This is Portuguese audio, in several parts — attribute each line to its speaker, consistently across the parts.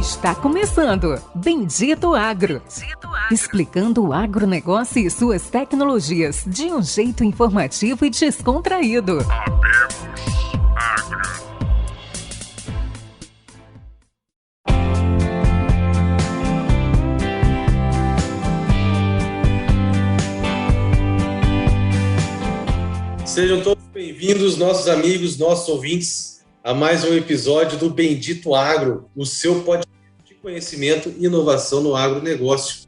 Speaker 1: Está começando Bendito Agro. Explicando o agronegócio e suas tecnologias de um jeito informativo e descontraído.
Speaker 2: Sejam todos bem-vindos, nossos amigos, nossos ouvintes, a mais um episódio do Bendito Agro, o seu podcast de conhecimento e inovação no agronegócio.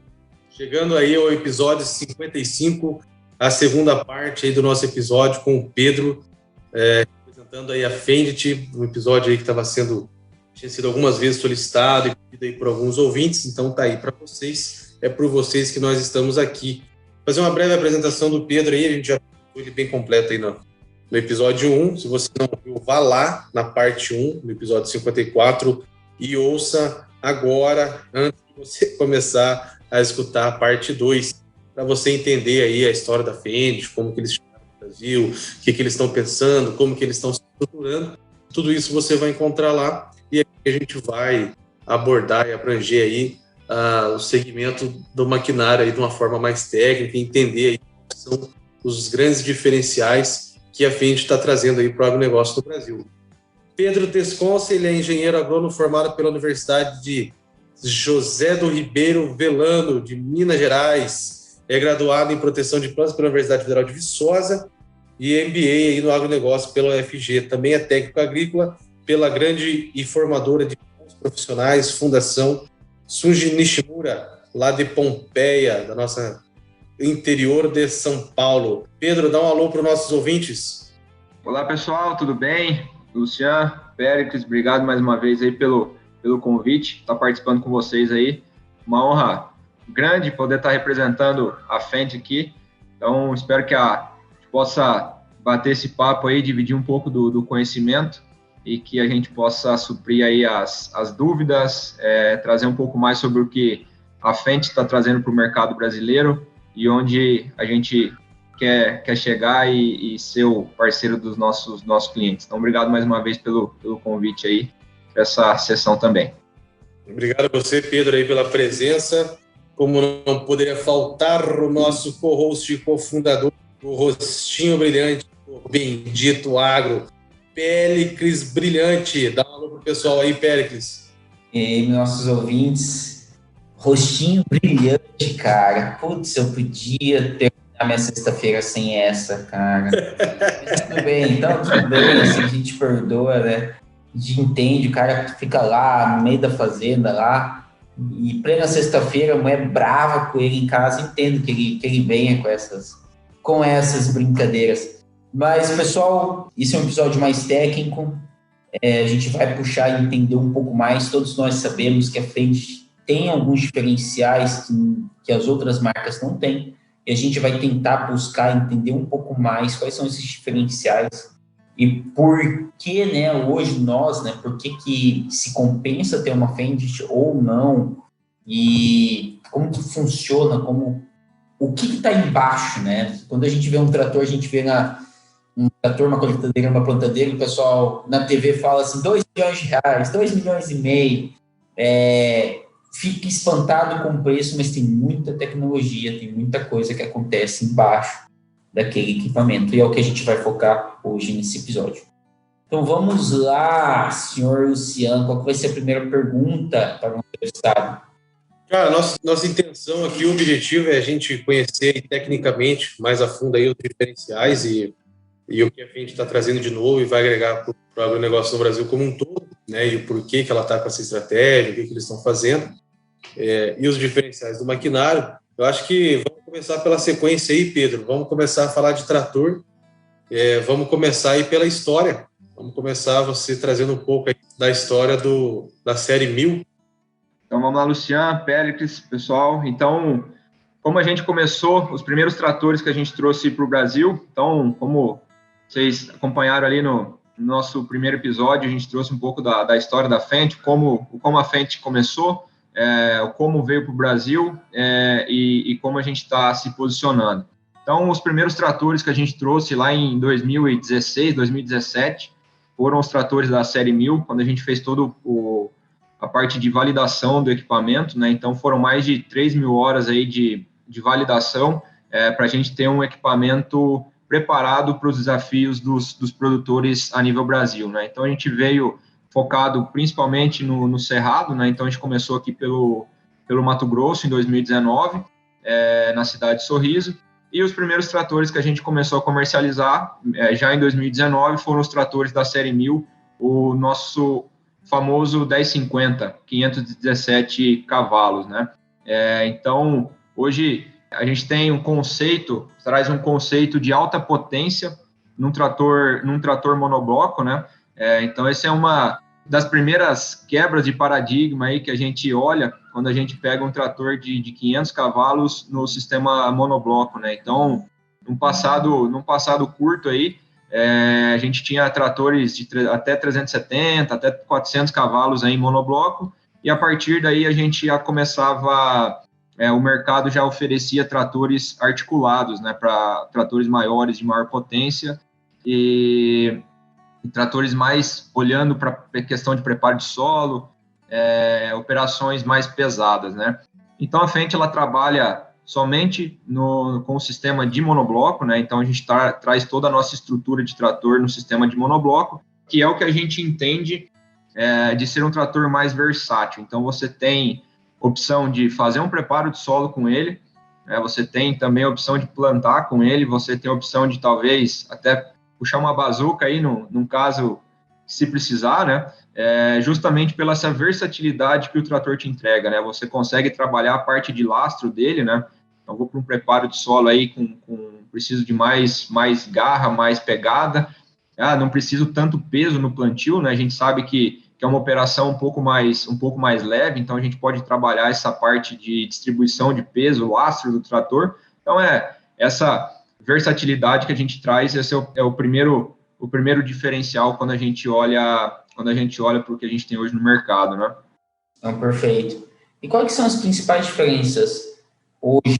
Speaker 2: Chegando aí ao episódio 55, a segunda parte aí do nosso episódio com o Pedro, representando aí a Fendt, um episódio aí que tinha sido algumas vezes solicitado e pedido aí por alguns ouvintes, então tá aí para vocês, é por vocês que nós estamos aqui. Vou fazer uma breve apresentação do Pedro aí, a gente já ele bem completo aí no episódio 1. Se você não ouviu, vá lá na parte 1, no episódio 54, e ouça agora, antes de você começar a escutar a parte 2, para você entender aí a história da Fendt, como que eles chegaram no Brasil, o que eles estão pensando, como que eles estão se estruturando. Tudo isso você vai encontrar lá, e aqui a gente vai abordar e abranger aí o segmento do maquinário aí de uma forma mais técnica, entender aí quais são os grandes diferenciais que a Fendt está trazendo aí para o agronegócio do Brasil. Pedro Tesconce, ele é engenheiro agrônomo formado pela Universidade de José do Ribeiro Velano, de Minas Gerais. É graduado em proteção de plantas pela Universidade Federal de Viçosa e MBA aí no agronegócio pela UFG. Também é técnico agrícola pela grande e formadora de profissionais, Fundação Sunji Nishimura, lá de Pompeia, da nossa interior de São Paulo. Pedro, dá um alô para os nossos ouvintes.
Speaker 3: Olá, pessoal, tudo bem? Luciano, Péricles, obrigado mais uma vez aí pelo convite, estar participando com vocês aí. Uma honra grande poder estar representando a Fendt aqui. Então, espero que a gente possa bater esse papo aí, dividir um pouco do conhecimento e que a gente possa suprir aí as dúvidas, trazer um pouco mais sobre o que a Fendt está trazendo para o mercado brasileiro e onde a gente quer chegar e ser o parceiro dos nossos clientes. Então, obrigado mais uma vez pelo convite aí, para essa sessão também.
Speaker 2: Obrigado a você, Pedro, aí pela presença. Como não poderia faltar o nosso co-host e cofundador, o rostinho brilhante, o Bendito Agro, Péricles Brilhante. Dá um alô pro pessoal aí, Péricles.
Speaker 4: E aí, nossos ouvintes, rostinho brilhante, cara. Putz, eu podia terminar minha sexta-feira sem essa, cara. Mas tudo bem, então tudo bem, assim, a gente perdoa, né? A gente entende, o cara fica lá no meio da fazenda lá, e plena sexta-feira, a mulher brava com ele em casa, entendo que ele venha com essas brincadeiras. Mas, pessoal, isso é um episódio mais técnico, a gente vai puxar e entender um pouco mais. Todos nós sabemos que a Fendt tem alguns diferenciais que as outras marcas não têm, e a gente vai tentar buscar entender um pouco mais quais são esses diferenciais e por que, né, hoje nós, né, por que se compensa ter uma Fendt ou não, e como que funciona, o que está embaixo, né? Quando a gente vê um trator, a gente vê um trator, uma colheitadeira, uma plantadeira, o pessoal na TV fala assim, 2 milhões de reais, 2 milhões e meio, fica espantado com o preço, mas tem muita tecnologia, tem muita coisa que acontece embaixo daquele equipamento, e é o que a gente vai focar hoje nesse episódio. Então vamos lá, senhor Luciano, qual que vai ser a primeira pergunta para o entrevistado?
Speaker 2: Cara, nossa intenção aqui, o objetivo é a gente conhecer tecnicamente mais a fundo aí os diferenciais e o que a Fendt está trazendo de novo e vai agregar para o agronegócio no Brasil como um todo, né, e o porquê que ela está com essa estratégia, o que eles estão fazendo, e os diferenciais do maquinário. Eu acho que vamos começar pela sequência aí, Pedro. Vamos começar a falar de trator, vamos começar aí pela história. Vamos começar você trazendo um pouco aí da história da série 1000.
Speaker 3: Então vamos lá, Luciano, Péricles, pessoal. Então, como a gente começou, os primeiros tratores que a gente trouxe para o Brasil, então, como vocês acompanharam ali no nosso primeiro episódio, a gente trouxe um pouco da história da Fendt, como a Fendt começou, como veio para o Brasil e como a gente está se posicionando. Então, os primeiros tratores que a gente trouxe lá em 2016, 2017, foram os tratores da série 1000, quando a gente fez todo a parte de validação do equipamento, né? Então, foram mais de 3 mil horas aí de validação para a gente ter um equipamento preparado para os desafios dos produtores a nível Brasil, né? Então, a gente veio focado principalmente no Cerrado, né? Então, a gente começou aqui pelo Mato Grosso em 2019, na cidade de Sorriso, e os primeiros tratores que a gente começou a comercializar já em 2019 foram os tratores da série 1000, o nosso famoso 1050, 517 cavalos, né? Então, hoje a gente tem traz um conceito de alta potência num trator monobloco, né? Então, essa é uma das primeiras quebras de paradigma aí que a gente olha quando a gente pega um trator de 500 cavalos no sistema monobloco, né? Então, num passado curto aí, a gente tinha tratores de até 370, até 400 cavalos aí em monobloco, e a partir daí a gente já começava, o mercado já oferecia tratores articulados, né, para tratores maiores, de maior potência, e tratores mais olhando para a questão de preparo de solo, operações mais pesadas, né? Então, a Fendt, ela trabalha somente com o sistema de monobloco, né? Então, a gente traz toda a nossa estrutura de trator no sistema de monobloco, que é o que a gente entende de ser um trator mais versátil. Então, você tem opção de fazer um preparo de solo com ele, você tem também a opção de plantar com ele, você tem a opção de talvez até puxar uma bazuca aí, num caso, se precisar, né? Justamente pela essa versatilidade que o trator te entrega, né? Você consegue trabalhar a parte de lastro dele, né? Então, vou para um preparo de solo aí preciso de mais garra, mais pegada. Não preciso tanto peso no plantio, né? A gente sabe que é uma operação um pouco mais leve, então a gente pode trabalhar essa parte de distribuição de peso, lastro do trator. Então, essa versatilidade que a gente traz, esse é o primeiro diferencial quando a gente olha para o que a gente tem hoje no mercado, né?
Speaker 4: Perfeito. E quais são as principais diferenças hoje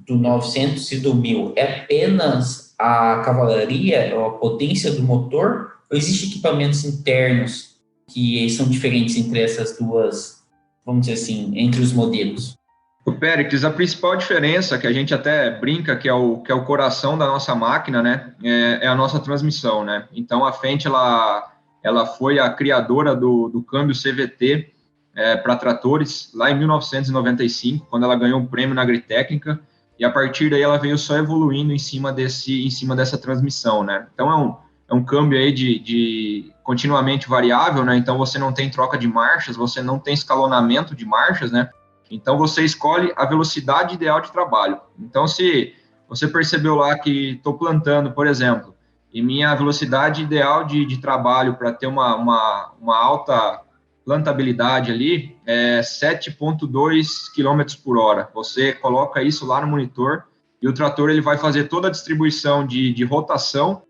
Speaker 4: do 900 e do 1000? É apenas a cavalaria, a potência do motor, ou existem equipamentos internos que são diferentes entre essas duas, vamos dizer assim, entre os modelos?
Speaker 3: O Péricles, a principal diferença, que a gente até brinca que é o coração da nossa máquina, né, é a nossa transmissão, né? Então, a Fendt, ela foi a criadora do câmbio CVT para tratores lá em 1995, quando ela ganhou um prêmio na Agritécnica, e a partir daí ela veio só evoluindo em cima dessa transmissão, né? Então, é um câmbio aí de continuamente variável, né? Então, você não tem troca de marchas, você não tem escalonamento de marchas, né? Então, você escolhe a velocidade ideal de trabalho. Então, se você percebeu lá que estou plantando, por exemplo, e minha velocidade ideal de trabalho para ter uma alta plantabilidade ali é 7,2 km por hora. Você coloca isso lá no monitor e o trator ele vai fazer toda a distribuição de rotação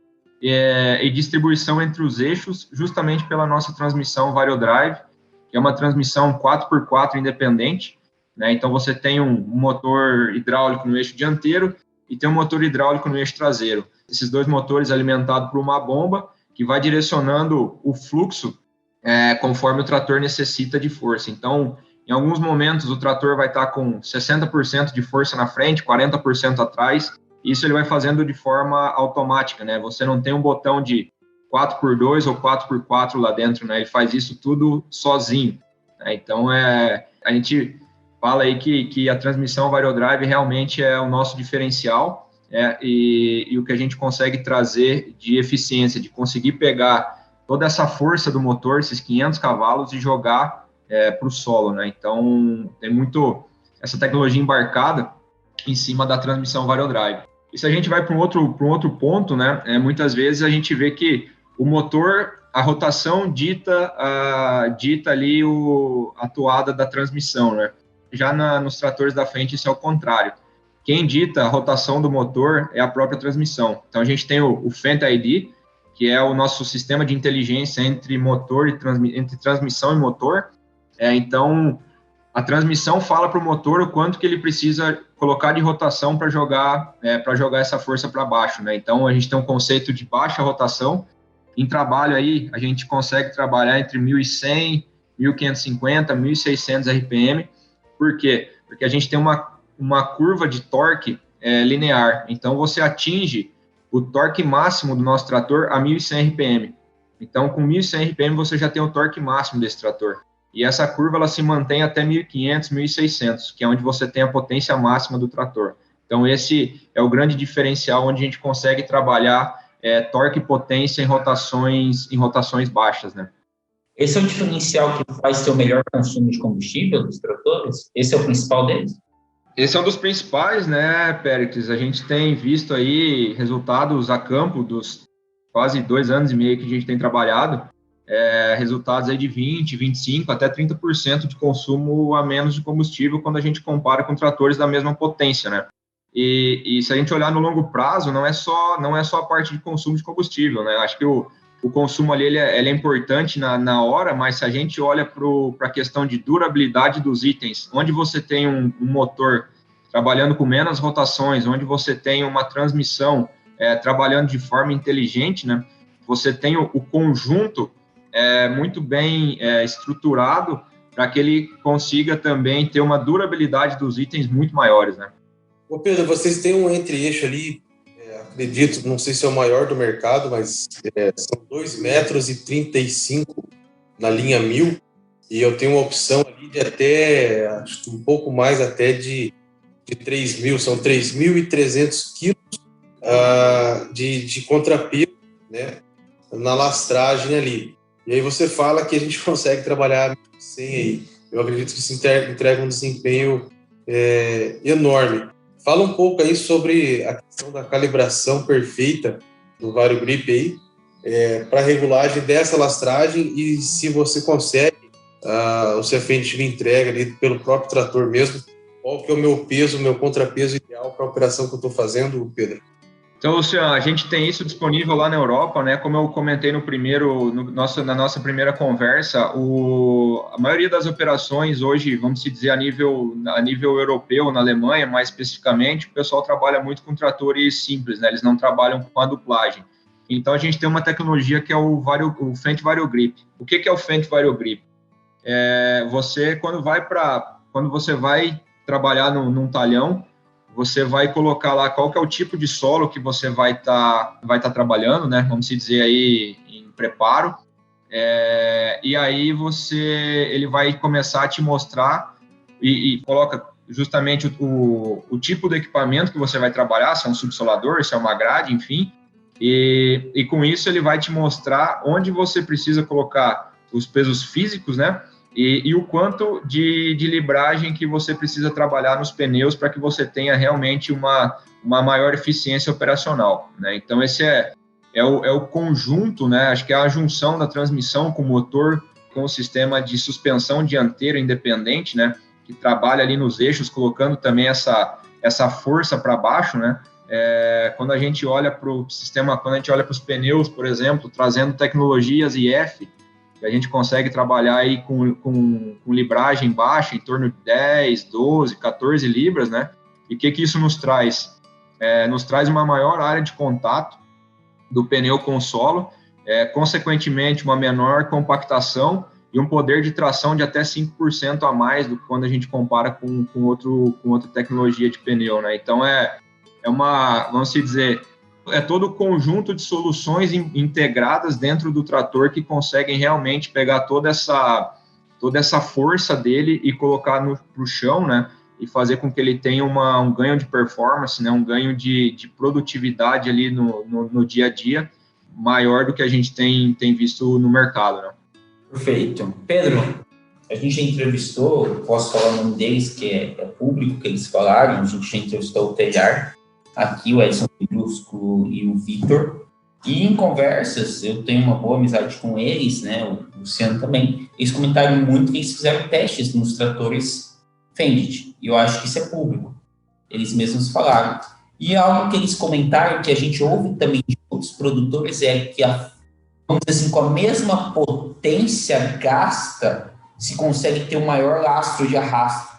Speaker 3: e distribuição entre os eixos, justamente pela nossa transmissão VarioDrive, que é uma transmissão 4x4 independente, né? Então, você tem um motor hidráulico no eixo dianteiro e tem um motor hidráulico no eixo traseiro. Esses dois motores alimentados por uma bomba que vai direcionando o fluxo conforme o trator necessita de força. Então, em alguns momentos, o trator vai estar com 60% de força na frente, 40% atrás. Isso ele vai fazendo de forma automática, né? Você não tem um botão de 4x2 ou 4x4 lá dentro, né? Ele faz isso tudo sozinho, né? Então, a gente fala aí que a transmissão VarioDrive realmente é o nosso diferencial, e o que a gente consegue trazer de eficiência, de conseguir pegar toda essa força do motor, esses 500 cavalos, e jogar para o solo, né? Então, tem muito essa tecnologia embarcada em cima da transmissão VarioDrive. E se a gente vai para um outro ponto, né? Muitas vezes a gente vê que o motor, a rotação dita ali a toada da transmissão, né? Já nos tratores da frente, isso é o contrário. Quem dita a rotação do motor é a própria transmissão. Então, a gente tem o Fendt ID, que é o nosso sistema de inteligência entre transmissão e motor. Então, a transmissão fala para o motor o quanto que ele precisa colocar de rotação para jogar essa força para baixo, né? Então, a gente tem um conceito de baixa rotação. Em trabalho aí, a gente consegue trabalhar entre 1.100 1.550, 1.600 RPM. Por quê? Porque a gente tem uma curva de torque linear. Então, você atinge o torque máximo do nosso trator a 1.100 RPM. Então, com 1.100 RPM, você já tem o torque máximo desse trator. E essa curva ela se mantém até 1.500, 1.600, que é onde você tem a potência máxima do trator. Então, esse é o grande diferencial onde a gente consegue trabalhar torque e potência em rotações baixas, né?
Speaker 4: Esse é o diferencial que faz ter o melhor consumo de combustível dos tratores? Esse é o principal deles?
Speaker 3: Esse é um dos principais, né, Péricles? A gente tem visto aí resultados a campo dos quase 2 anos e meio que a gente tem trabalhado, resultados aí de 20%, 25%, até 30% de consumo a menos de combustível quando a gente compara com tratores da mesma potência, né? E se a gente olhar no longo prazo, não é só a parte de consumo de combustível, né? Acho que o consumo ali ele é importante na hora, mas se a gente olha para a questão de durabilidade dos itens, onde você tem um motor trabalhando com menos rotações, onde você tem uma transmissão trabalhando de forma inteligente, né? Você tem o conjunto muito bem estruturado para que ele consiga também ter uma durabilidade dos itens muito maiores, né?
Speaker 2: Ô Pedro, vocês têm um entre-eixo ali, acredito, não sei se é o maior do mercado, mas são 2,35 metros na linha 1000, e eu tenho uma opção ali de até, acho que um pouco mais até de 3.000, são 3.300 quilos de contrapeso, né, na lastragem ali. E aí você fala que a gente consegue trabalhar sem aí. Eu acredito que isso entrega um desempenho enorme. Fala um pouco aí sobre a questão da calibração perfeita do VarioGrip aí, para regulagem dessa lastragem, e se você consegue, ou se a Fendt me entrega ali pelo próprio trator mesmo, qual que é o meu peso, o meu contrapeso ideal para a operação que eu estou fazendo, Pedro?
Speaker 3: Então, Luciano, a gente tem isso disponível lá na Europa, né? Como eu comentei na nossa primeira conversa, a maioria das operações hoje, vamos dizer, a nível europeu, na Alemanha, mais especificamente, o pessoal trabalha muito com tratores simples, né? Eles não trabalham com a duplagem. Então, a gente tem uma tecnologia que é o Fendt VarioGrip. O que é o Fendt VarioGrip? Quando você vai trabalhar num talhão, você vai colocar lá qual que é o tipo de solo que você vai tá trabalhando, né? Vamos dizer aí em preparo. E aí ele vai começar a te mostrar e coloca justamente o tipo do equipamento que você vai trabalhar, se é um subsolador, se é uma grade, enfim. E com isso ele vai te mostrar onde você precisa colocar os pesos físicos, né? E o quanto de libragem que você precisa trabalhar nos pneus para que você tenha realmente uma maior eficiência operacional, né? Então, esse é o conjunto, né? Acho que é a junção da transmissão com o motor, com o sistema de suspensão dianteira independente, né? Que trabalha ali nos eixos, colocando também essa força para baixo, né? Quando a gente olha para o sistema, quando a gente olha para os pneus, por exemplo, trazendo tecnologias IF, que a gente consegue trabalhar aí com libragem baixa, em torno de 10, 12, 14 libras, né? E o que isso nos traz? Nos traz uma maior área de contato do pneu com o solo, consequentemente, uma menor compactação e um poder de tração de até 5% a mais do que quando a gente compara com outra tecnologia de pneu, né? Então, vamos dizer, todo o conjunto de soluções integradas dentro do trator que conseguem realmente pegar toda essa força dele e colocar pro chão, né? E fazer com que ele tenha um ganho de performance, né? Um ganho de produtividade ali no dia a dia maior do que a gente tem visto no mercado, né?
Speaker 4: Perfeito. Pedro, a gente já entrevistou, posso falar o nome deles, que é público, que eles falaram, a gente já entrevistou o Telhar, aqui o Edson Brusco e o Vitor, e em conversas, eu tenho uma boa amizade com eles, né, o Luciano também, eles comentaram muito que eles fizeram testes nos tratores Fendt, e eu acho que isso é público, eles mesmos falaram. E algo que eles comentaram, que a gente ouve também de outros produtores, é que, vamos dizer assim, com a mesma potência gasta, se consegue ter um maior lastro de arrasto,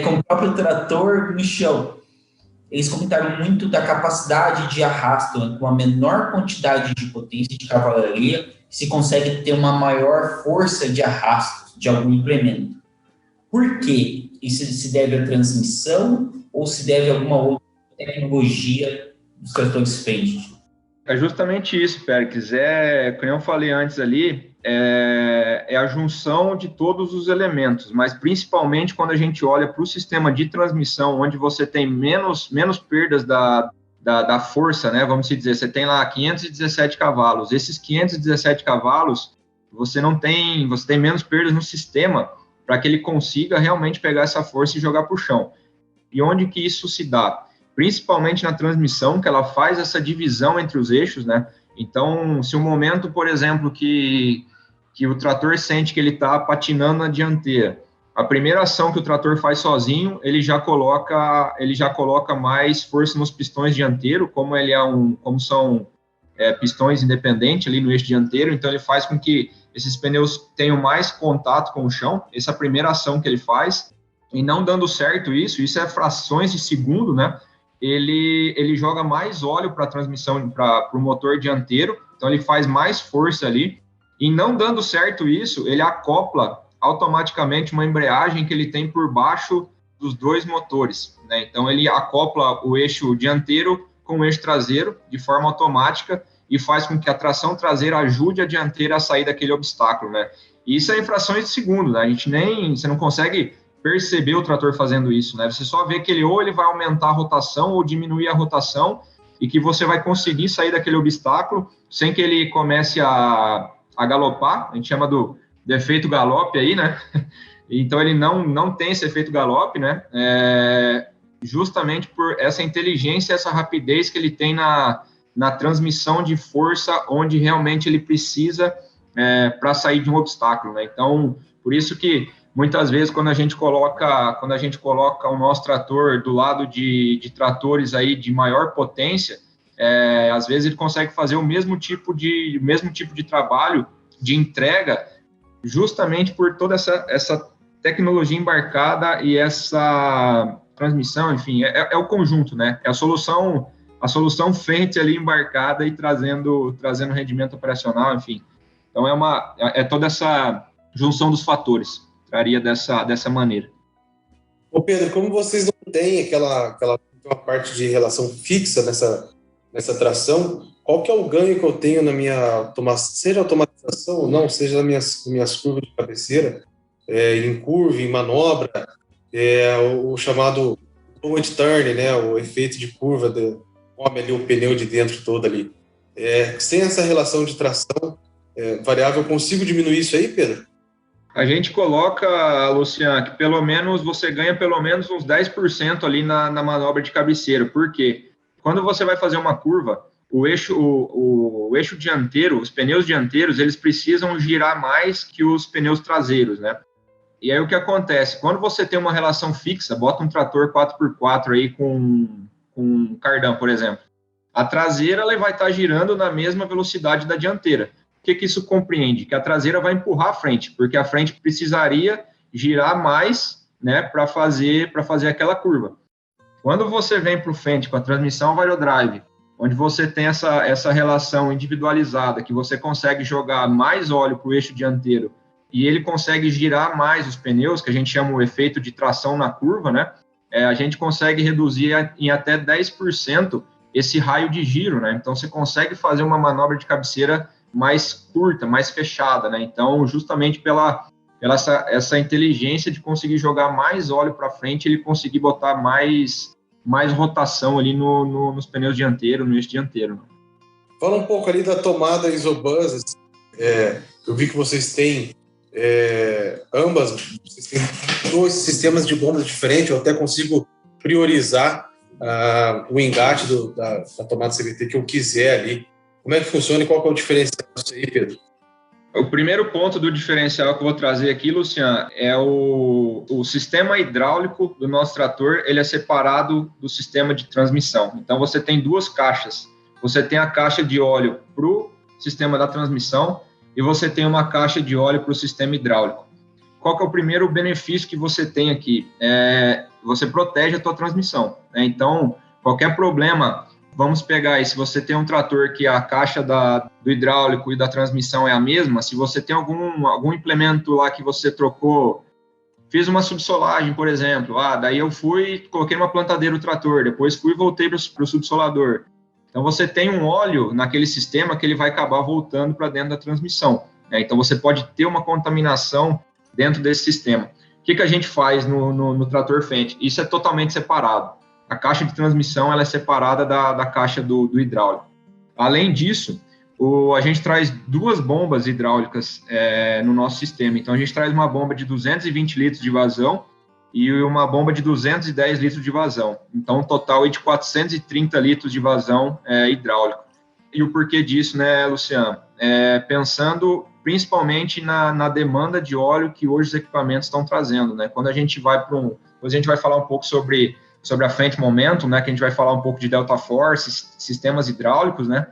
Speaker 4: com o próprio trator no chão. Eles comentaram muito da capacidade de arrasto, né? Com a menor quantidade de potência de cavalaria, se consegue ter uma maior força de arrasto de algum implemento. Por quê? Isso se deve à transmissão ou se deve a alguma outra tecnologia dos tratores Fendt?
Speaker 3: É justamente isso, Péricles. Como eu falei antes ali, é a junção de todos os elementos, mas principalmente quando a gente olha para o sistema de transmissão, onde você tem menos perdas da força, né? Vamos dizer, você tem lá 517 cavalos. Esses 517 cavalos, você tem menos perdas no sistema para que ele consiga realmente pegar essa força e jogar para o chão. E onde que isso se dá? Principalmente na transmissão, que ela faz essa divisão entre os eixos, né? Então, se um momento, por exemplo, que o trator sente que ele está patinando na dianteira, a primeira ação que o trator faz sozinho, ele já coloca mais força nos pistões dianteiros, como são pistões independentes ali no eixo dianteiro, então ele faz com que esses pneus tenham mais contato com o chão, essa é a primeira ação que ele faz, e não dando certo isso é frações de segundo, né? Ele joga mais óleo para a transmissão, para o motor dianteiro, então ele faz mais força ali, e não dando certo isso, ele acopla automaticamente uma embreagem que ele tem por baixo dos dois motores, né? Então ele acopla o eixo dianteiro com o eixo traseiro de forma automática e faz com que a tração traseira ajude a dianteira a sair daquele obstáculo, né? E isso é em frações de segundo, né? Você não consegue perceber o trator fazendo isso, né? Você só vê que ele vai aumentar a rotação ou diminuir a rotação e que você vai conseguir sair daquele obstáculo sem que ele comece a galopar, a gente chama do efeito galope aí, né? Então ele não tem esse efeito galope, né? Justamente por essa inteligência, essa rapidez que ele tem na transmissão de força onde realmente ele precisa para sair de um obstáculo, né? Então, por isso que muitas vezes quando a gente coloca o nosso trator do lado de tratores aí de maior potência, às vezes ele consegue fazer o mesmo tipo de trabalho de entrega, justamente por toda essa tecnologia embarcada e essa transmissão, enfim, é o conjunto, né? É a solução Fendt ali embarcada e trazendo rendimento operacional, enfim. Então é toda essa junção dos fatores, traria dessa maneira.
Speaker 2: Ô Pedro, como vocês não têm aquela parte de relação fixa nessa tração, qual que é o ganho que eu tenho na minha seja automatização ou não, seja nas minhas curvas de cabeceira, em curva, em manobra, o chamado point turn, né, o efeito de curva, come ali o pneu de dentro todo ali. Sem essa relação de tração variável, eu consigo diminuir isso aí, Pedro?
Speaker 3: A gente coloca, Luciano, que pelo menos você ganha pelo menos uns 10% ali na manobra de cabeceira. Por quê? Quando você vai fazer uma curva, o eixo dianteiro, os pneus dianteiros, eles precisam girar mais que os pneus traseiros, né? E aí o que acontece? Quando você tem uma relação fixa, bota um trator 4x4 aí com um cardão, por exemplo, a traseira ela vai estar girando na mesma velocidade da dianteira. O que isso compreende? Que a traseira vai empurrar a frente, porque a frente precisaria girar mais, né, para fazer aquela curva. Quando você vem para o Fendt com a transmissão variodrive, onde você tem essa relação individualizada, que você consegue jogar mais óleo para o eixo dianteiro e ele consegue girar mais os pneus, que a gente chama o efeito de tração na curva, né? A gente consegue reduzir em até 10% esse raio de giro, né? Então, você consegue fazer uma manobra de cabeceira mais curta, mais fechada, né? Então, justamente pela essa inteligência de conseguir jogar mais óleo para frente, ele conseguir botar mais rotação ali nos pneus dianteiros, no eixo dianteiro. Né?
Speaker 2: Fala um pouco ali da tomada Isobus. Eu vi que vocês têm vocês têm 2 sistemas de bombas diferentes. Eu até consigo priorizar o engate da tomada CVT que eu quiser ali. Como é que funciona e qual que é o diferencial disso aí, Pedro?
Speaker 3: O primeiro ponto do diferencial que eu vou trazer aqui, Luciano, é o sistema hidráulico do nosso trator, ele é separado do sistema de transmissão. Então, você tem 2 caixas. Você tem a caixa de óleo para o sistema da transmissão e você tem uma caixa de óleo para o sistema hidráulico. Qual que é o primeiro benefício que você tem aqui? Você protege a tua transmissão, né? Então, qualquer problema vamos pegar aí, se você tem um trator que a caixa do hidráulico e da transmissão é a mesma, se você tem algum implemento lá que você trocou, fiz uma subsolagem, por exemplo, daí eu coloquei uma plantadeira no trator, depois fui e voltei para o subsolador. Então, você tem um óleo naquele sistema que ele vai acabar voltando para dentro da transmissão, né? Então, você pode ter uma contaminação dentro desse sistema. O que a gente faz no trator Fendt? Isso é totalmente separado. A caixa de transmissão ela é separada da caixa do hidráulico. Além disso, a gente traz 2 bombas hidráulicas no nosso sistema. Então, a gente traz uma bomba de 220 litros de vazão e uma bomba de 210 litros de vazão. Então, um total de 430 litros de vazão hidráulico. E o porquê disso, né, Luciano? Pensando principalmente na demanda de óleo que hoje os equipamentos estão trazendo, né? Quando a gente vai depois a gente vai falar um pouco sobre a Fendt Momentum, né, que a gente vai falar um pouco de Delta Force, sistemas hidráulicos, né?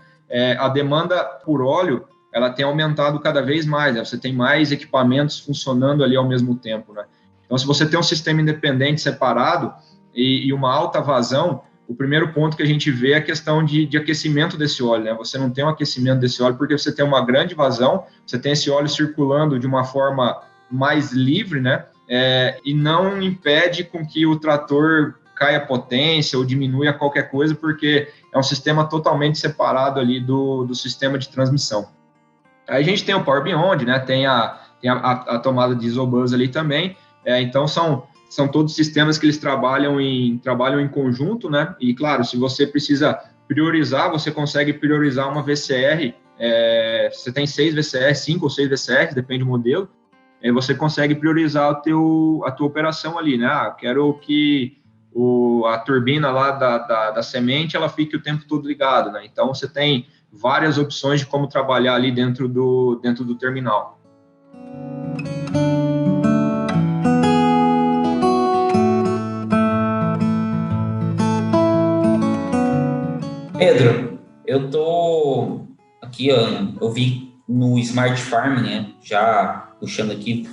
Speaker 3: A demanda por óleo, ela tem aumentado cada vez mais, né? Você tem mais equipamentos funcionando ali ao mesmo tempo, né? Então, se você tem um sistema independente separado e uma alta vazão, o primeiro ponto que a gente vê é a questão de aquecimento desse óleo, né? Você não tem um aquecimento desse óleo porque você tem uma grande vazão, você tem esse óleo circulando de uma forma mais livre, né? E não impede com que o trator caia potência ou diminua qualquer coisa, porque é um sistema totalmente separado ali do sistema de transmissão. Aí a gente tem o Power Beyond, né? Tem a tomada de Isobus ali também. Então, são todos sistemas que eles trabalham em conjunto, né? E, claro, se você precisa priorizar, você consegue priorizar uma VCR. Você tem 6 VCRs, 5 ou 6 VCRs, depende do modelo. Você consegue priorizar a tua operação ali, né? Quero que a turbina lá da semente, ela fique o tempo todo ligada, né? Então, você tem várias opções de como trabalhar ali dentro do terminal.
Speaker 4: Pedro, eu tô aqui, eu vi no Smart Farm, né, já puxando aqui,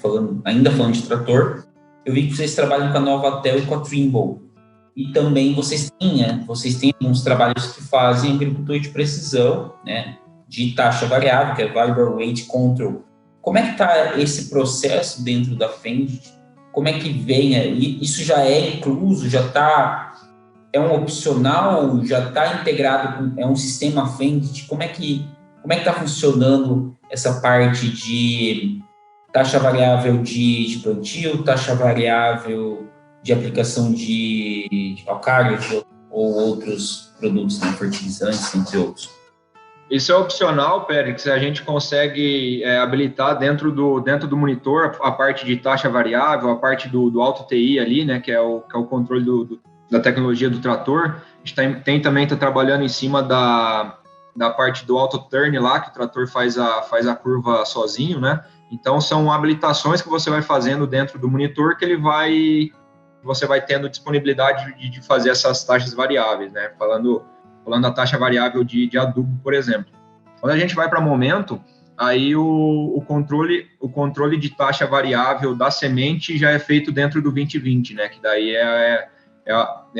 Speaker 4: ainda falando de trator, eu vi que vocês trabalham com a Novatel e com a Trimble, e também vocês têm alguns trabalhos que fazem agricultura de precisão, né, de taxa variável, que é Variable Rate Control. Como é que está esse processo dentro da Fendt? Como é que vem aí? Isso já é incluso, é um opcional, já está integrado, é um sistema Fendt? Como é que está funcionando essa parte de taxa variável de plantio, taxa variável de aplicação de calcário ou outros produtos, né, fertilizantes, entre outros?
Speaker 3: Isso é opcional, Périx, a gente consegue habilitar dentro do monitor a parte de taxa variável, a parte do Auto TI ali, né, que é o controle da tecnologia do trator. A gente também está trabalhando em cima da parte do Auto Turn lá, que o trator faz a curva sozinho, né? Então, são habilitações que você vai fazendo dentro do monitor que você vai tendo disponibilidade de fazer essas taxas variáveis, né? Falando da taxa variável de adubo, por exemplo. Quando a gente vai para Momento, aí o controle de taxa variável da semente já é feito dentro do 2020, né? Que daí é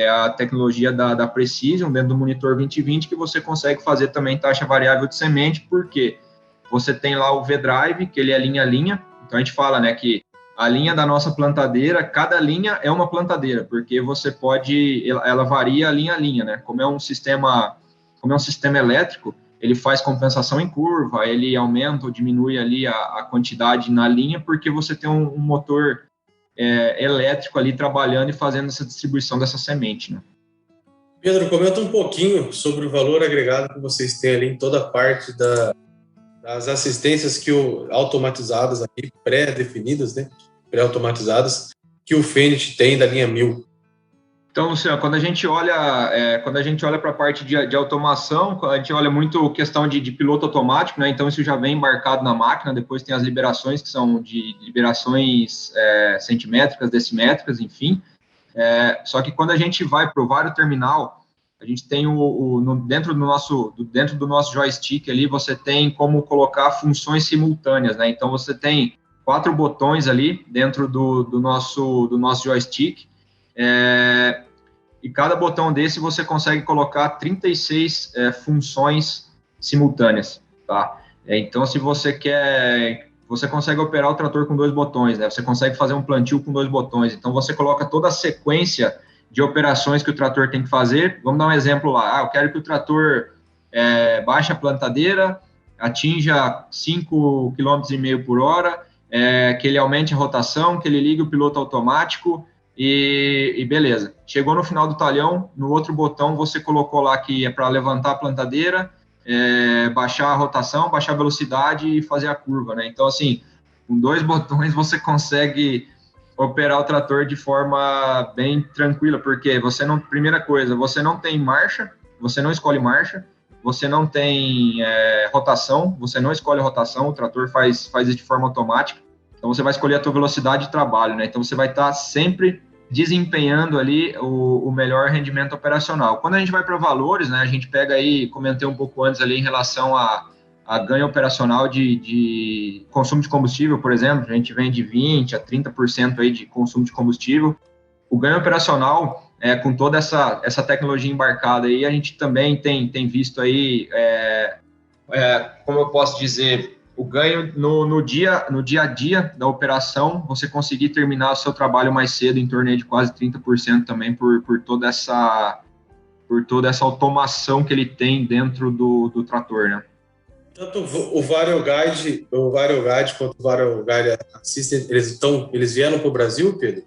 Speaker 3: a tecnologia da Precision dentro do monitor 2020, que você consegue fazer também taxa variável de semente, porque você tem lá o V-Drive, que ele é linha a linha. Então, a gente fala, né, que a linha da nossa plantadeira, cada linha é uma plantadeira, porque ela varia linha a linha, né? Como é um sistema elétrico, ele faz compensação em curva, ele aumenta ou diminui ali a quantidade na linha, porque você tem um motor elétrico ali trabalhando e fazendo essa distribuição dessa semente, né?
Speaker 2: Pedro, comenta um pouquinho sobre o valor agregado que vocês têm ali em toda a parte das assistências automatizadas aqui, pré-definidas, né? Pré-automatizadas, que o Fendt tem da linha 1000.
Speaker 3: Então, Luciano, quando a gente olha para a parte de automação, a gente olha muito questão de piloto automático, né? Então, isso já vem embarcado na máquina. Depois tem as liberações, que são de liberações centimétricas, decimétricas, enfim. Só que quando a gente vai para o Vario Terminal, a gente tem dentro do nosso joystick ali, você tem como colocar funções simultâneas, né? Então, você tem 4 botões ali dentro do nosso joystick. e cada botão desse você consegue colocar 36 funções simultâneas, tá? Então, se você quer, você consegue operar o trator com 2 botões, né? Você consegue fazer um plantio com 2 botões. Então, você coloca toda a sequência de operações que o trator tem que fazer. Vamos dar um exemplo lá. Eu quero que o trator baixe a plantadeira, atinja 5,5 km por hora, que ele aumente a rotação, que ele ligue o piloto automático e beleza. Chegou no final do talhão, no outro botão você colocou lá que é para levantar a plantadeira, baixar a rotação, baixar a velocidade e fazer a curva, né? Então, assim, com 2 botões você consegue operar o trator de forma bem tranquila, porque primeira coisa, você não tem marcha, você não escolhe marcha, você não tem rotação, você não escolhe rotação, o trator faz isso de forma automática, então você vai escolher a tua velocidade de trabalho, né? Então você vai estar sempre desempenhando ali o melhor rendimento operacional. Quando a gente vai para valores, né, a gente pega aí, comentei um pouco antes ali em relação a ganho operacional de consumo de combustível, por exemplo, a gente vem de 20% a 30% aí de consumo de combustível. O ganho operacional, com toda essa tecnologia embarcada aí, a gente também tem visto aí, como eu posso dizer, o ganho no dia a dia da operação, você conseguir terminar o seu trabalho mais cedo, em torno de quase 30% também, por toda essa automação que ele tem dentro do trator, né?
Speaker 2: Tanto o VarioGuide quanto o VarioGuide Assistant, eles vieram para o Brasil, Pedro?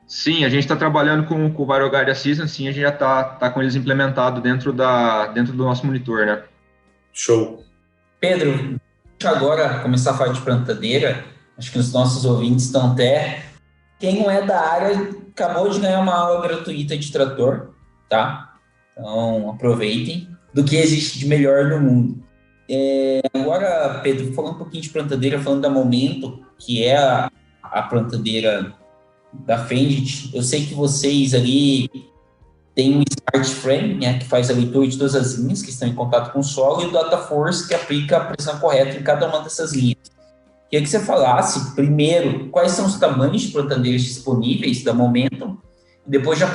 Speaker 3: Sim, a gente está trabalhando com o VarioGuide Assistant, sim, a gente já está com eles implementados dentro do nosso monitor, né?
Speaker 2: Show.
Speaker 4: Pedro, deixa agora começar a falar de plantadeira. Acho que os nossos ouvintes estão até... Quem não é da área acabou de ganhar uma aula gratuita de trator, tá? Então, aproveitem do que existe de melhor no mundo. Agora, Pedro, falando um pouquinho de plantadeira, falando da Momento, que é a plantadeira da Fendt, eu sei que vocês ali têm um Smart Frame, né, que faz a leitura de todas as linhas que estão em contato com o solo, e o Data Force, que aplica a pressão correta em cada uma dessas linhas. Queria que você falasse, primeiro, quais são os tamanhos de plantadeiras disponíveis da Momento, e depois já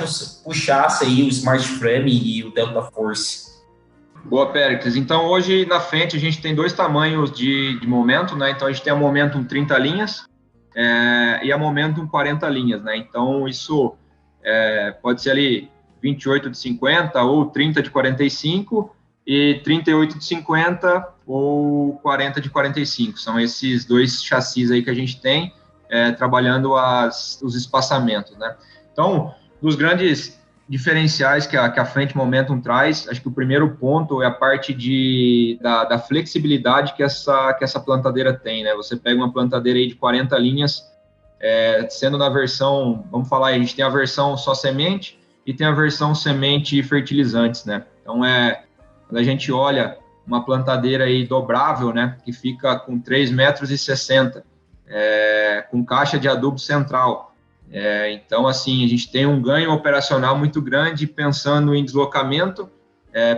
Speaker 4: puxasse aí o Smart Frame e o Delta Force.
Speaker 3: Boa, Péricles. Então, hoje na Fendt a gente tem 2 tamanhos de Momentum, né? Então, a gente tem a Momentum 30 linhas e a Momentum 40 linhas, né? Então, isso pode ser ali 28 de 50 ou 30 de 45 e 38 de 50 ou 40 de 45. São esses 2 chassis aí que a gente tem trabalhando os espaçamentos, né? Então, dos grandes diferenciais que a Fendt Momentum traz, acho que o primeiro ponto é a parte da flexibilidade que essa plantadeira tem, né? Você pega uma plantadeira aí de 40 linhas, sendo na versão, vamos falar aí, a gente tem a versão só semente e tem a versão semente e fertilizantes, né? Então, quando a gente olha uma plantadeira aí dobrável, né, que fica com 3,60 metros, com caixa de adubo central, então, assim, a gente tem um ganho operacional muito grande pensando em deslocamento,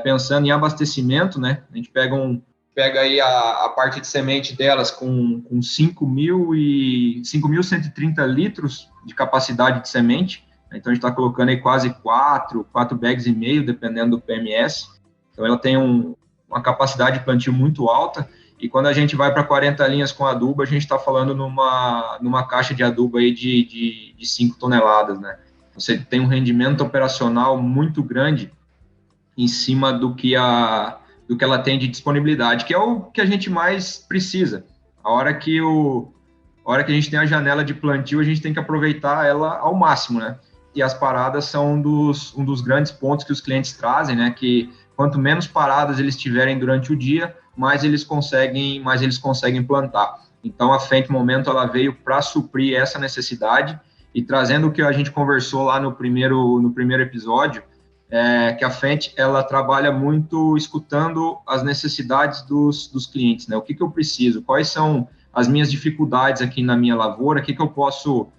Speaker 3: pensando em abastecimento, né? A gente pega aí a parte de semente delas com 5.130 litros de capacidade de semente. Então, a gente está colocando aí quase 4 bags e meio, dependendo do PMS. Então, ela tem uma capacidade de plantio muito alta. E quando a gente vai para 40 linhas com adubo, a gente está falando numa caixa de adubo aí de 5 toneladas, né? Você tem um rendimento operacional muito grande em cima do que ela tem de disponibilidade, que é o que a gente mais precisa. A hora que a gente tem a janela de plantio, a gente tem que aproveitar ela ao máximo, né? E as paradas são um dos grandes pontos que os clientes trazem, né? Que quanto menos paradas eles tiverem durante o dia, mais eles conseguem plantar. Então, a Fendt Momento ela veio para suprir essa necessidade e trazendo o que a gente conversou lá no primeiro episódio, que a Fendt ela trabalha muito escutando as necessidades dos clientes, né? O que eu preciso? Quais são as minhas dificuldades aqui na minha lavoura? O que eu posso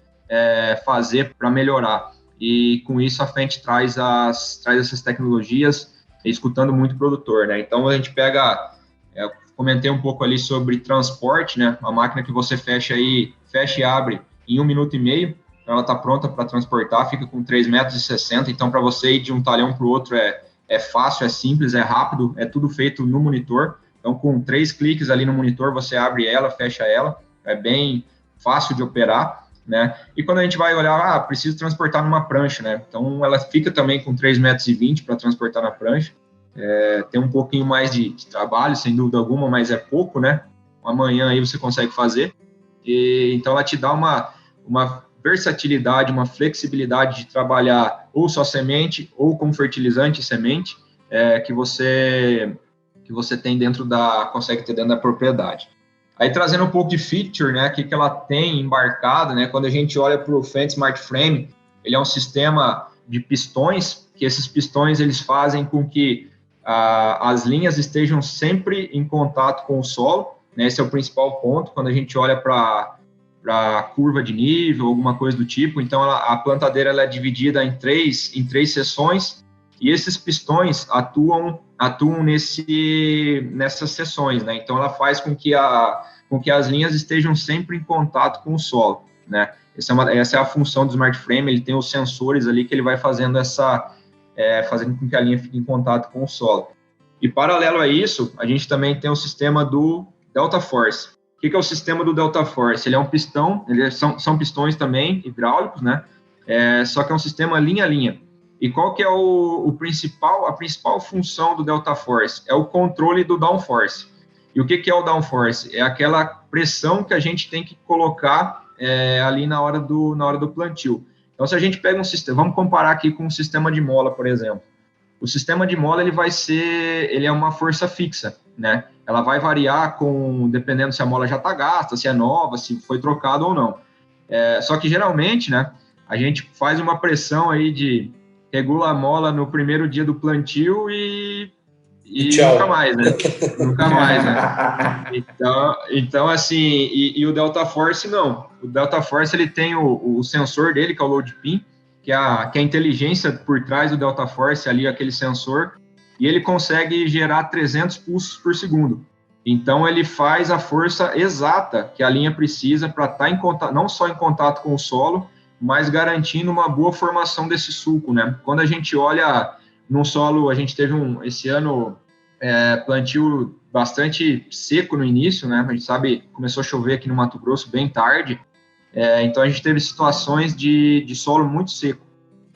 Speaker 3: fazer para melhorar? E com isso a Fendt traz essas tecnologias, escutando muito o produtor, né? Então, a gente pega... comentei um pouco ali sobre transporte, né? Uma máquina que você fecha e abre em 1 minuto e meio. então ela está pronta para transportar, fica com 3,60 metros, então para você ir de um talhão para o outro é fácil, é simples, é rápido, é tudo feito no monitor. Então, com 3 cliques ali no monitor, você abre ela, fecha ela, é bem fácil de operar, né? E quando a gente vai olhar, preciso transportar numa prancha, né? Então, ela fica também com 3,20 metros para transportar na prancha. Tem um pouquinho mais de trabalho, sem dúvida alguma, mas é pouco, né? Amanhã aí você consegue fazer. Então, ela te dá uma versatilidade, uma flexibilidade de trabalhar ou só semente ou com fertilizante e semente que você tem consegue ter dentro da propriedade. Aí trazendo um pouco de feature, né, que ela tem embarcado, né, quando a gente olha para o Fendt Smart Frame, ele é um sistema de pistões, que esses pistões eles fazem com que as linhas estejam sempre em contato com o solo, né, esse é o principal ponto, quando a gente olha para curva de nível, alguma coisa do tipo. Então, a plantadeira ela é dividida em três seções, e esses pistões atuam nessas seções, né? Então, ela faz com que as linhas estejam sempre em contato com o solo, né? Essa é a função do Smart Frame, ele tem os sensores ali que ele vai fazendo fazendo com que a linha fique em contato com o solo. E, paralelo a isso, a gente também tem o sistema do Delta Force. O que é o sistema do Delta Force? Ele é um pistão, são pistões também, hidráulicos, né? Só que é um sistema linha a linha. E qual que é a principal função do Delta Force? É o controle do downforce. E o que é o downforce? É aquela pressão que a gente tem que colocar ali na hora do plantio. Então, se a gente pega um sistema, vamos comparar aqui com um sistema de mola, por exemplo. O sistema de mola ele é uma força fixa, né? Ela vai variar dependendo se a mola já está gasta, se é nova, se foi trocada ou não. Só que geralmente, né, a gente faz uma pressão aí regula a mola no primeiro dia do plantio e nunca mais, né? Nunca mais, né? Então assim, e o Delta Force não. O Delta Force ele tem o sensor dele, que é o load pin, que é a inteligência por trás do Delta Force ali, aquele sensor, e ele consegue gerar 300 pulsos por segundo. Então, ele faz a força exata que a linha precisa para estar não só em contato com o solo, mas garantindo uma boa formação desse sulco, né? Quando a gente olha no solo, a gente teve esse ano plantio bastante seco no início, né? A gente sabe, começou a chover aqui no Mato Grosso bem tarde, então a gente teve situações de solo muito seco.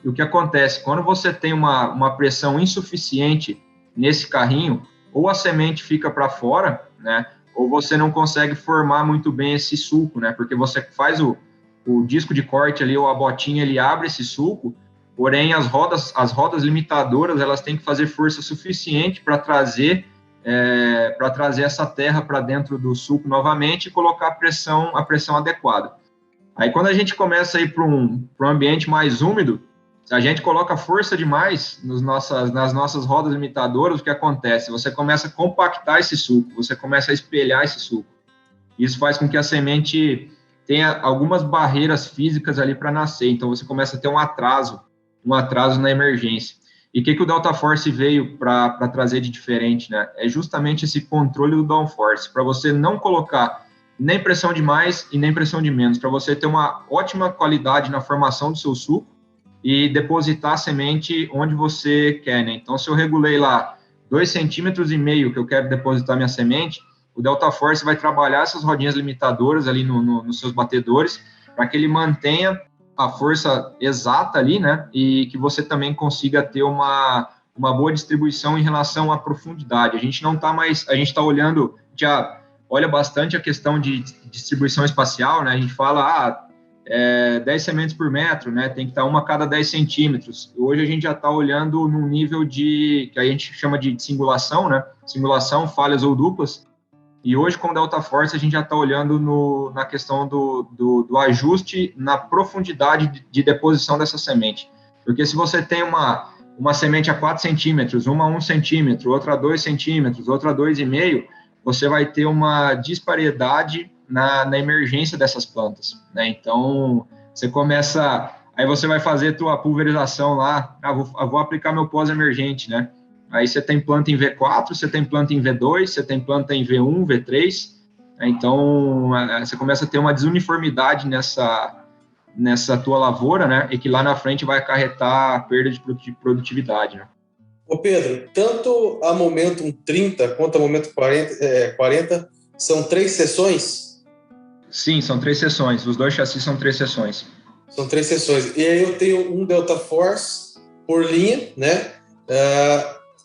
Speaker 3: E o que acontece? Quando você tem uma pressão insuficiente nesse carrinho, ou a semente fica para fora, né? Ou você não consegue formar muito bem esse sulco, né? Porque você faz o disco de corte ali, ou a botinha, ele abre esse sulco, porém as rodas limitadoras, elas têm que fazer força suficiente para trazer essa terra para dentro do sulco novamente e colocar a pressão adequada. Aí quando a gente começa a ir para um ambiente mais úmido, se a gente coloca força demais nas nossas rodas limitadoras, o que acontece? Você começa a compactar esse sulco, você começa a espelhar esse sulco. Isso faz com que a semente tenha algumas barreiras físicas ali para nascer, então você começa a ter um atraso na emergência. E o que o Delta Force veio para trazer de diferente, né? É justamente esse controle do downforce, para você não colocar nem pressão de mais e nem pressão de menos, para você ter uma ótima qualidade na formação do seu sulco e depositar a semente onde você quer, né? Então, se eu regulei lá 2,5 centímetros que eu quero depositar minha semente, o Delta Force vai trabalhar essas rodinhas limitadoras ali nos seus batedores, para que ele mantenha a força exata ali, né? E que você também consiga ter uma boa distribuição em relação à profundidade. A gente está olhando, já olha bastante a questão de distribuição espacial, né? A gente fala, 10 sementes por metro, né? Tem que estar uma a cada 10 centímetros. Hoje a gente já está olhando num nível que a gente chama de singulação, né? Singulação, falhas ou duplas. E hoje, com o Delta Force, a gente já está olhando na questão do ajuste na profundidade de deposição dessa semente. Porque se você tem uma semente a 4 centímetros, uma a 1 centímetro, outra a 2 centímetros, outra a 2,5, você vai ter uma disparidade na emergência dessas plantas, né? Então, você começa... Aí você vai fazer tua pulverização lá, vou aplicar meu pós-emergente, né? Aí você tem planta em V4, você tem planta em V2, você tem planta em V1, V3, né? Então você começa a ter uma desuniformidade nessa tua lavoura, né? E que lá na frente vai acarretar a perda de produtividade, né?
Speaker 2: Ô Pedro, tanto a Momentum 30 quanto a Momentum 40 são 3 sessões?
Speaker 3: Sim, são 3 sessões. Os 2 chassis são 3 sessões.
Speaker 2: São 3 sessões. E aí eu tenho um Delta Force por linha, né?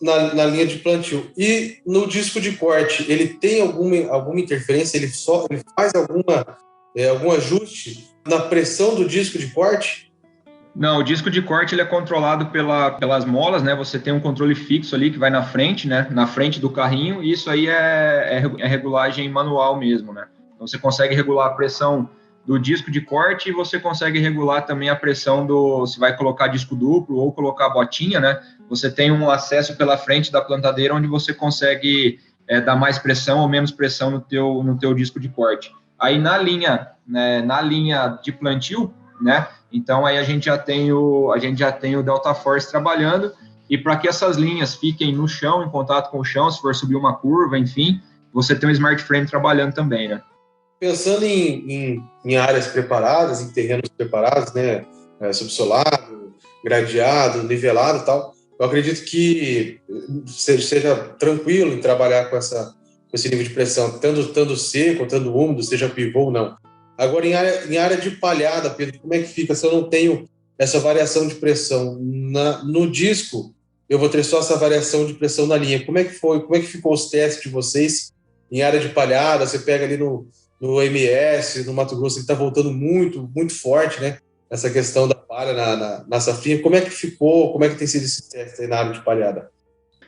Speaker 2: Na linha de plantio. E no disco de corte, ele tem alguma interferência? Ele faz algum ajuste na pressão do disco de corte?
Speaker 3: Não, o disco de corte ele é controlado pelas molas, né? Você tem um controle fixo ali que vai na frente, né? Na frente do carrinho, e isso aí é regulagem manual mesmo, né? Então você consegue regular a pressão do disco de corte e você consegue regular também a pressão se vai colocar disco duplo ou colocar botinha, né? Você tem um acesso pela frente da plantadeira onde você consegue dar mais pressão ou menos pressão no teu disco de corte. Aí na linha de plantio, né? Então aí a gente já tem o Delta Force trabalhando, e para que essas linhas fiquem no chão, em contato com o chão, se for subir uma curva, enfim, você tem um Smart Frame trabalhando também, né?
Speaker 2: Pensando em áreas preparadas, em terrenos preparados, né? Subsolado, gradeado, nivelado e tal, eu acredito que seja tranquilo em trabalhar com esse nível de pressão, tanto seco, tanto úmido, seja pivô ou não. Agora, em área de palhada, Pedro, como é que fica se eu não tenho essa variação de pressão? No disco, eu vou ter só essa variação de pressão na linha. Como é que foi? Como é que ficou os testes de vocês em área de palhada? Você pega ali no MS, no Mato Grosso, ele está voltando muito, muito forte, né? Essa questão da palha na safrinha. Como é que ficou? Como é que tem sido esse teste aí na área de palhada?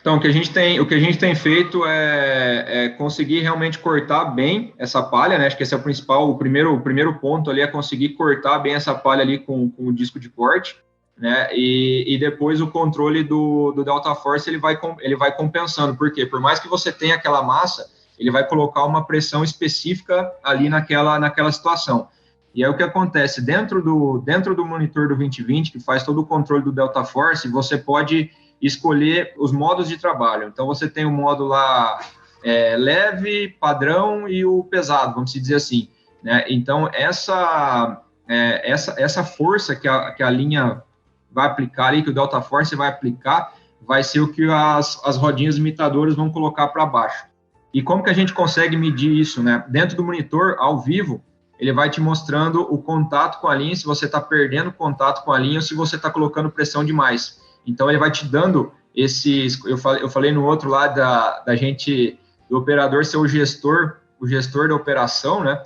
Speaker 3: Então, o que a gente tem feito é conseguir realmente cortar bem essa palha, né? Acho que esse é o principal, o primeiro ponto ali é conseguir cortar bem essa palha ali com o disco de corte, né? E depois o controle do Delta Force ele vai compensando, porque por mais que você tenha aquela massa, ele vai colocar uma pressão específica ali naquela situação. E aí o que acontece? Dentro do monitor do 2020, que faz todo o controle do Delta Force, você pode escolher os modos de trabalho. Então, você tem o modo lá leve, padrão e o pesado, vamos dizer assim, né? Então, essa força que a linha vai aplicar ali, que o Delta Force vai aplicar, vai ser o que as rodinhas imitadoras vão colocar para baixo. E como que a gente consegue medir isso, né? Dentro do monitor, ao vivo, ele vai te mostrando o contato com a linha, se você está perdendo contato com a linha ou se você está colocando pressão demais. Então, ele vai te dando esses... Eu falei no outro lá da gente, do operador ser o gestor da operação, né?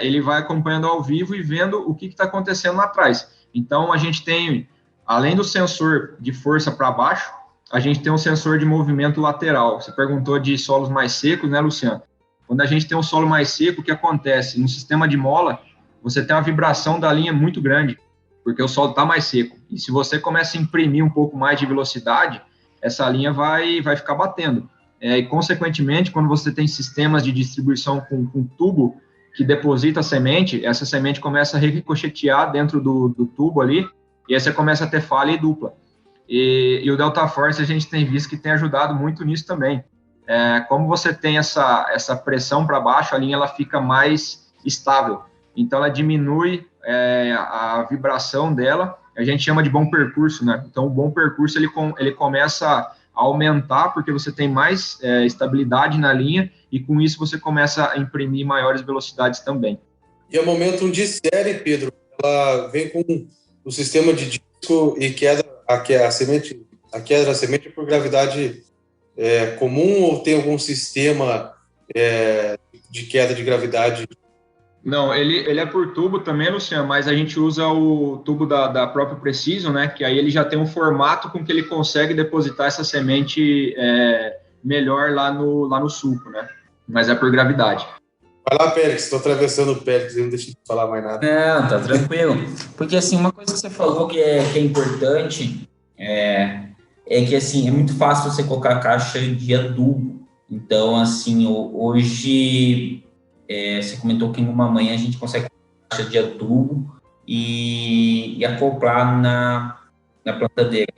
Speaker 3: Ele vai acompanhando ao vivo e vendo o que está acontecendo lá atrás. Então, a gente tem, além do sensor de força para baixo, a gente tem um sensor de movimento lateral. Você perguntou de solos mais secos, né, Luciano? Quando a gente tem um solo mais seco, o que acontece? No sistema de mola, você tem uma vibração da linha muito grande, porque o solo está mais seco. E se você começa a imprimir um pouco mais de velocidade, essa linha vai ficar batendo. E, consequentemente, quando você tem sistemas de distribuição com tubo que deposita a semente, essa semente começa a ricochetear dentro do tubo ali, e aí você começa a ter falha e dupla. E o Delta Force a gente tem visto que tem ajudado muito nisso também. Como você tem essa pressão para baixo, a linha ela fica mais estável. Então, ela diminui a vibração dela, a gente chama de bom percurso, né? Então, o bom percurso, ele começa a aumentar, porque você tem mais estabilidade na linha, e com isso você começa a imprimir maiores velocidades também.
Speaker 2: E a Momentum de série, Pedro, ela vem com o sistema de disco e queda a queda da semente por gravidade comum, ou tem algum sistema de queda de gravidade?
Speaker 3: Não, ele é por tubo também, Luciano, mas a gente usa o tubo da própria Precision, né? Que aí ele já tem um formato com que ele consegue depositar essa semente melhor lá no sulco, né? Mas é por gravidade.
Speaker 2: Vai lá, Pérez, estou atravessando o Pérez, não deixa de falar mais nada.
Speaker 4: Não, tá tranquilo. Porque, assim, uma coisa que você falou que é importante é que, assim, é muito fácil você colocar a caixa de adubo. Então, assim, hoje, você comentou que em uma manhã a gente consegue colocar a caixa de adubo e acoplar na plantadeira.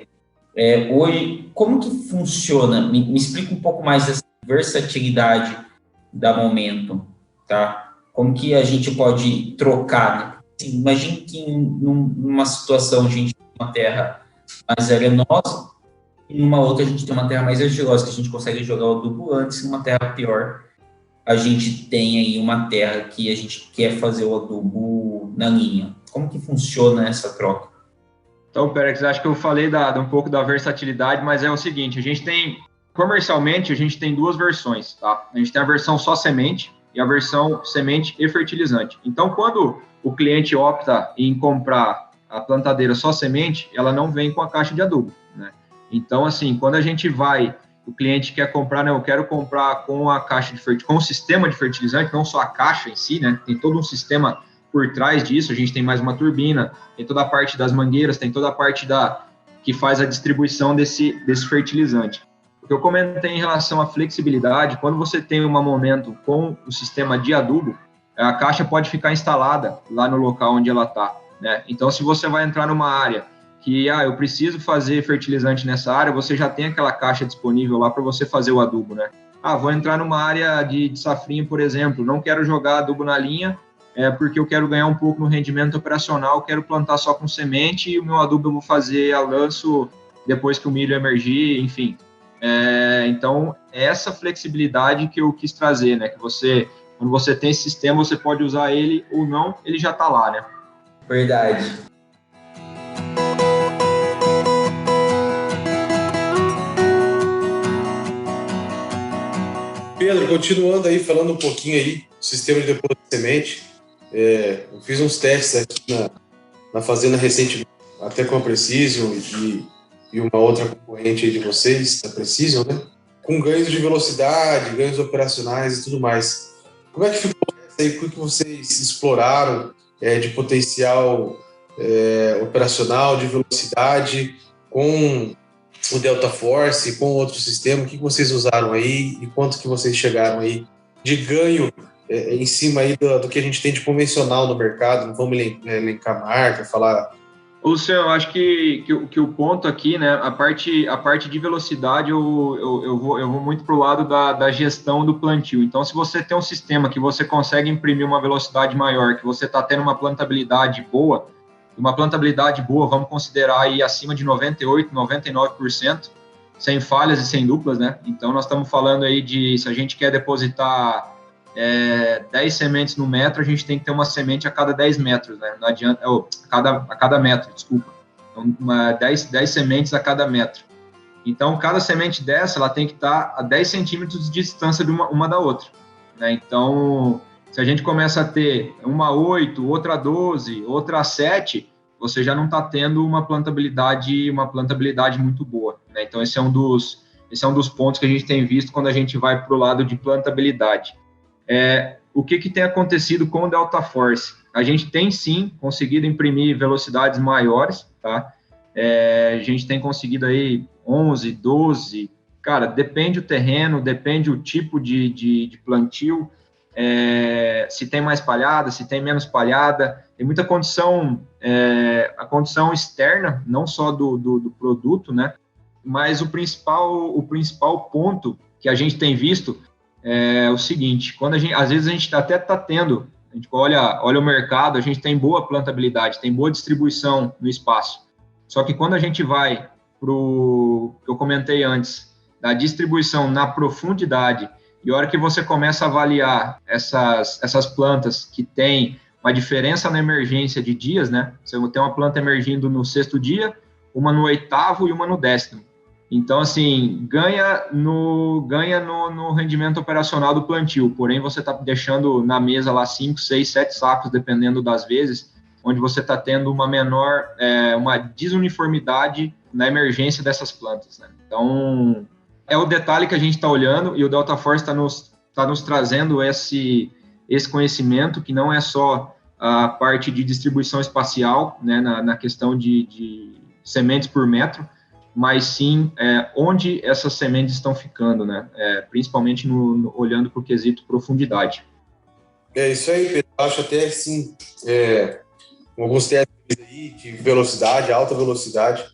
Speaker 4: Hoje, como que funciona? Me explica um pouco mais dessa versatilidade da Momentum, tá? Como que a gente pode trocar, né? assim, imagine que numa situação a gente tem uma terra mais arenosa e numa outra a gente tem uma terra mais argilosa, que a gente consegue jogar o adubo antes, numa terra pior a gente tem aí uma terra que a gente quer fazer o adubo na linha. Como que funciona essa troca?
Speaker 3: Então, Pérez, acho que eu falei um pouco da versatilidade, mas é o seguinte, comercialmente, a gente tem duas versões, tá? A gente tem a versão só semente e a versão semente e fertilizante. Então, quando o cliente opta em comprar a plantadeira só semente, ela não vem com a caixa de adubo, né? Então, assim, quando o cliente quer comprar, né? Eu quero comprar com a caixa com o sistema de fertilizante, não só a caixa em si, né? Tem todo um sistema por trás disso, a gente tem mais uma turbina, tem toda a parte das mangueiras, tem toda a parte que faz a distribuição desse fertilizante. O que eu comentei em relação à flexibilidade, quando você tem um momento com o sistema de adubo, a caixa pode ficar instalada lá no local onde ela está, né? Então, se você vai entrar numa área que, eu preciso fazer fertilizante nessa área, você já tem aquela caixa disponível lá para você fazer o adubo, né? Vou entrar numa área de safrinha, por exemplo, não quero jogar adubo na linha, porque eu quero ganhar um pouco no rendimento operacional, quero plantar só com semente e o meu adubo eu vou fazer a lanço depois que o milho emergir, enfim. Então, essa flexibilidade que eu quis trazer, né? Que quando você tem esse sistema, você pode usar ele ou não, ele já está lá, né?
Speaker 4: Verdade.
Speaker 2: Pedro, continuando aí, falando um pouquinho aí do sistema de depósito de semente, eu fiz uns testes aqui na fazenda recentemente, até com a Precision e uma outra concorrente aí de vocês, da Precision, né? Com ganhos de velocidade, ganhos operacionais e tudo mais. Como é que ficou isso aí? O que vocês exploraram de potencial operacional, de velocidade, com o Delta Force, com outro sistema? O que vocês usaram aí e quanto que vocês chegaram aí de ganho em cima aí do que a gente tem de convencional no mercado? Não vamos elencar marca, falar...
Speaker 3: Luciano, eu acho que o ponto aqui, né, a parte de velocidade, eu vou muito para o lado da gestão do plantio. Então, se você tem um sistema que você consegue imprimir uma velocidade maior, que você está tendo uma plantabilidade boa, vamos considerar aí acima de 98%, 99%, sem falhas e sem duplas, né? Então, nós estamos falando aí se a gente quer depositar 10 sementes no metro, a gente tem que ter uma semente a cada 10 metros, né? Não adianta, a cada metro, desculpa. Então, 10 sementes a cada metro. Então, cada semente dessa, ela tem que estar a 10 centímetros de distância de uma da outra, né? Então, se a gente começa a ter uma a 8, outra a 12, outra a 7, você já não está tendo uma plantabilidade muito boa, né? Então, esse é um dos pontos que a gente tem visto quando a gente vai para o lado de plantabilidade. O que tem acontecido com o Delta Force? A gente tem, sim, conseguido imprimir velocidades maiores, tá? A gente tem conseguido aí 11, 12, cara, depende do terreno, depende o tipo de plantio, se tem mais palhada, se tem menos palhada, tem muita condição, a condição externa, não só do produto, né? Mas o principal ponto que a gente tem visto é o seguinte: às vezes a gente até está tendo, a gente olha o mercado, a gente tem boa plantabilidade, tem boa distribuição no espaço. Só que quando a gente vai para o que eu comentei antes, da distribuição na profundidade, e a hora que você começa a avaliar essas plantas que tem uma diferença na emergência de dias, né? Você tem uma planta emergindo no 6º dia, uma no 8º e uma no 10º. Então, assim, ganha no rendimento operacional do plantio, porém você está deixando na mesa lá 5, 6, 7 sacos, dependendo das vezes, onde você está tendo uma desuniformidade na emergência dessas plantas, né? Então, é o detalhe que a gente está olhando, e o Delta Force está nos trazendo esse conhecimento, que não é só a parte de distribuição espacial, né, na questão de sementes por metro, mas sim onde essas sementes estão ficando, né? Principalmente olhando para o quesito profundidade.
Speaker 2: É isso aí, Pedro. Eu acho até assim, alguns testes aí de velocidade, alta velocidade,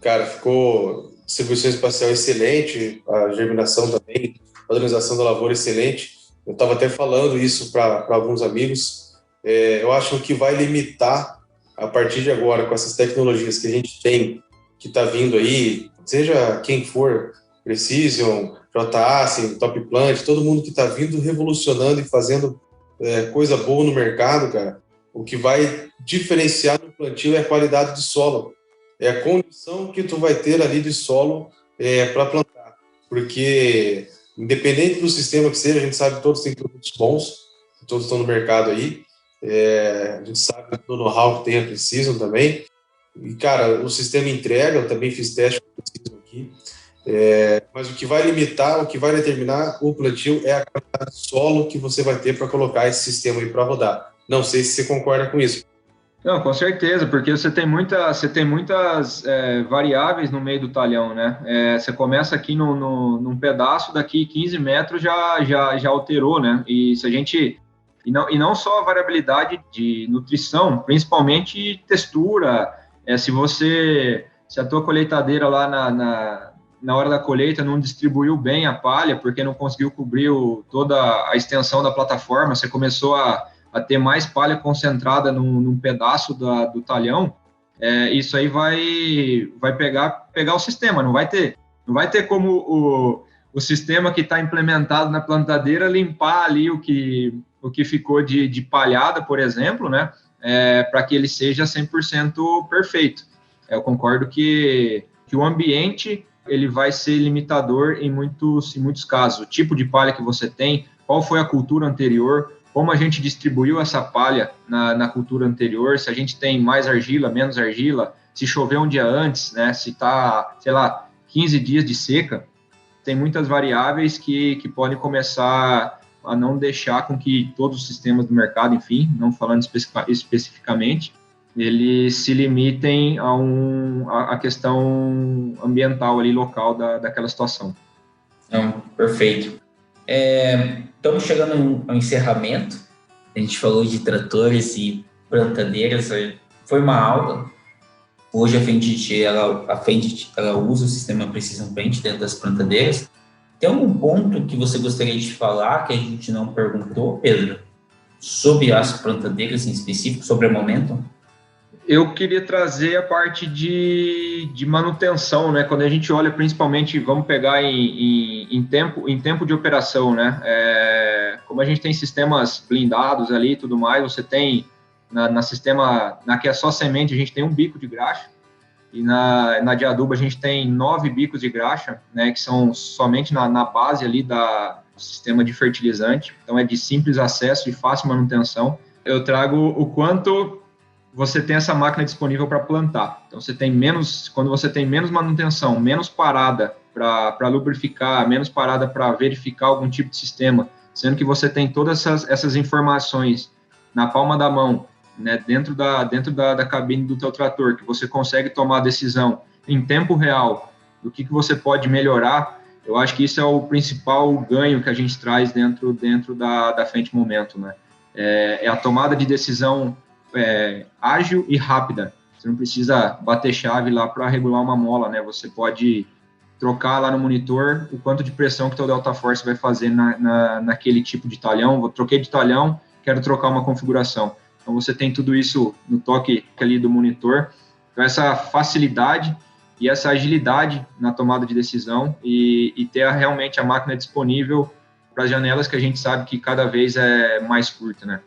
Speaker 2: cara, ficou distribuição espacial excelente, a germinação também, a padronização da lavoura excelente. Eu estava até falando isso para alguns amigos, eu acho que vai limitar, a partir de agora, com essas tecnologias que a gente tem, que está vindo aí, seja quem for, Precision, JAC, Top Plant, todo mundo que está vindo revolucionando e fazendo coisa boa no mercado, cara, o que vai diferenciar no plantio é a qualidade de solo, é a condição que tu vai ter ali de solo para plantar, porque independente do sistema que seja, a gente sabe que todos têm produtos bons, todos estão no mercado aí, a gente sabe do know-how que tem a Precision também, e cara, o sistema entrega, eu também fiz teste com a Precision aqui, mas o que vai limitar, o que vai determinar o plantio é a qualidade de solo que você vai ter para colocar esse sistema aí para rodar. Não sei se você concorda com isso.
Speaker 3: Não, com certeza, porque você tem muitas variáveis no meio do talhão, né? Você começa aqui num pedaço, daqui 15 metros já alterou, né? E se a gente... E não só a variabilidade de nutrição, principalmente textura. Se a tua colheitadeira lá na hora da colheita não distribuiu bem a palha, porque não conseguiu cobrir toda a extensão da plataforma, você começou a ter mais palha concentrada num pedaço do talhão, isso aí vai pegar o sistema, não vai ter como o sistema que está implementado na plantadeira limpar ali o que ficou de palhada, por exemplo, né, para que ele seja 100% perfeito. Eu concordo que o ambiente ele vai ser limitador em muitos casos. O tipo de palha que você tem, qual foi a cultura anterior, como a gente distribuiu essa palha na cultura anterior, se a gente tem mais argila, menos argila, se choveu um dia antes, né, se está, 15 dias de seca, tem muitas variáveis que podem começar a não deixar com que todos os sistemas do mercado, enfim, não falando especificamente, eles se limitem a questão ambiental ali, local daquela situação.
Speaker 4: Não, perfeito. Estamos chegando ao encerramento. A gente falou de tratores e plantadeiras. Foi uma aula. Hoje a Fendt ela usa o sistema Precision Plant dentro das plantadeiras. Tem algum ponto que você gostaria de falar que a gente não perguntou, Pedro? Sobre as plantadeiras em específico, sobre a Momentum?
Speaker 3: Eu queria trazer a parte de manutenção, né? Quando a gente olha, principalmente, vamos pegar em tempo de operação, né? Como a gente tem sistemas blindados ali e tudo mais, você tem na sistema, na que é só semente, a gente tem um bico de graxa, e na de adubo a gente tem 9 bicos de graxa, né? Que são somente na base ali do sistema de fertilizante, então é de simples acesso e fácil manutenção. Eu trago o quanto você tem essa máquina disponível para plantar. Então, quando você tem menos manutenção, menos parada para lubrificar, menos parada para verificar algum tipo de sistema, sendo que você tem todas essas informações na palma da mão, né, dentro da cabine do teu trator, que você consegue tomar a decisão em tempo real do que você pode melhorar, eu acho que isso é o principal ganho que a gente traz dentro da Fendt Momentum, né? É a tomada de decisão ágil e rápida. Você não precisa bater chave lá para regular uma mola, né? Você pode trocar lá no monitor o quanto de pressão que o teu Delta Force vai fazer naquele tipo de talhão. Eu troquei de talhão, quero trocar uma configuração. Então, você tem tudo isso no toque ali do monitor. Então, essa facilidade e essa agilidade na tomada de decisão e ter realmente a máquina disponível para as janelas que a gente sabe que cada vez é mais curta, né?